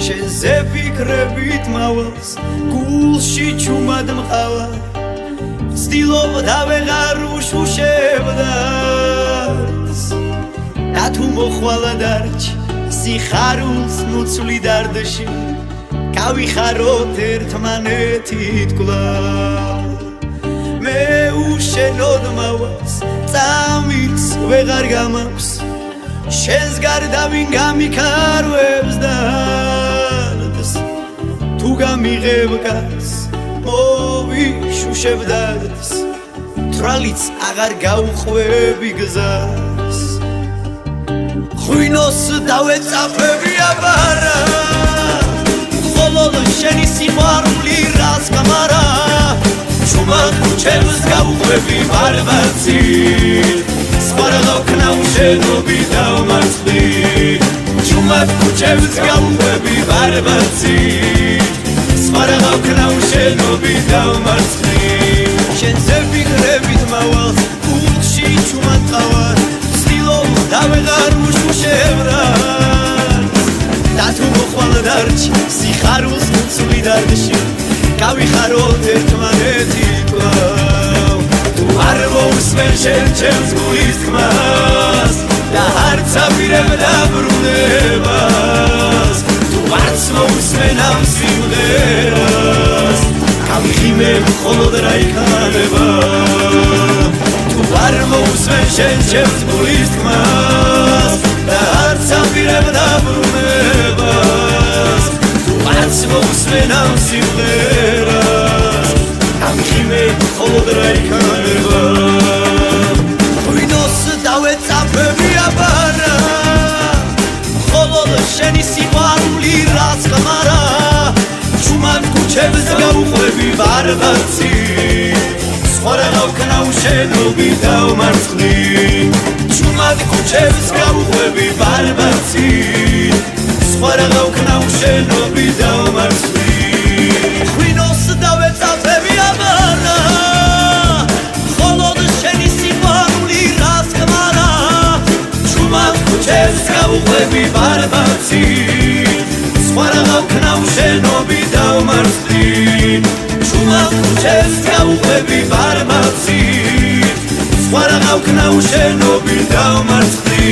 შენზე ფიქრებით მავალს გულში ჩუმად მყავა ვცდილობ და ვეღარ უშუშებდას და თუ მოხვალა დარჩ სიხარულს მუცვლი დარდში გავიხაროთ ერთმანეთით კვლავ მე უშენოდ მავალს წამიც ვეღარ გამაქვს შენს გარდა ვინ გამიქარვებს დარდს თუ გამიღებ გას მოვიშუშებ დარდს თვალიც აღარ გაუყვები გზას ღვინოს დავეწაფები აბარა მხოლოდ შენი სიყვარული რას გამარა ჩუმად ქუჩებს გაუყვები ბარბაცით სხვარაღავ ქნავ შენობი დავმარცხდი ჩუმად ქუჩებს გაუყვები ბარბაცით სხვარაღავ ქნავ შენობი დავმარცხდი შენზე ფიქრებით მავალს გულში ჩუმად ყავარ ვცდილობ და ვეღარ უშუშებ რას და თუ მოხვალ დარჩ სიხარულს მუცვლი დარდში გავიხაროთ ერთმანეთით კვლავ თუ არ მოусმენ შენ ჩემს გულის თქმას და არც აპირებ დაბრუნებას თუ არც მოусმენ ამ სიმღერას გავიხიმებ მხოლოდ რა იქნება თუ არ მოусმენ შენ ჩემს გულის თქმას და არც აპირებ დაბრუნებას თუ არც მოусმენ ამ სიმღერას გავიხიმებ მხოლოდ რა იქნება ღვინოს დავეწაფები აბარა მხოლოდ შენი სიყვარული რაც გამარა ჩუმად ქუჩებს გავუყვები ბარბაცით სხვარაღავ ქნავ შენობი დავმარცხდი ჩუმად ქუჩებს გავუყვები ბარბაცით სხვარაღავ ქნავ შენობი დავმარცხდი ღვინოს დავეწაფები აბარა მხოლოდ შენი სიყვარული რაც გამარა ჩუმად ქუჩებს გავუყვები ბარბაცით სხვარაღავ ქნავ შენობი დავმარცხდი ჩუმად ქუჩებს გავუყვები ბარბაცით სხვარაღავ ქნავ შენობი დავმარცხდი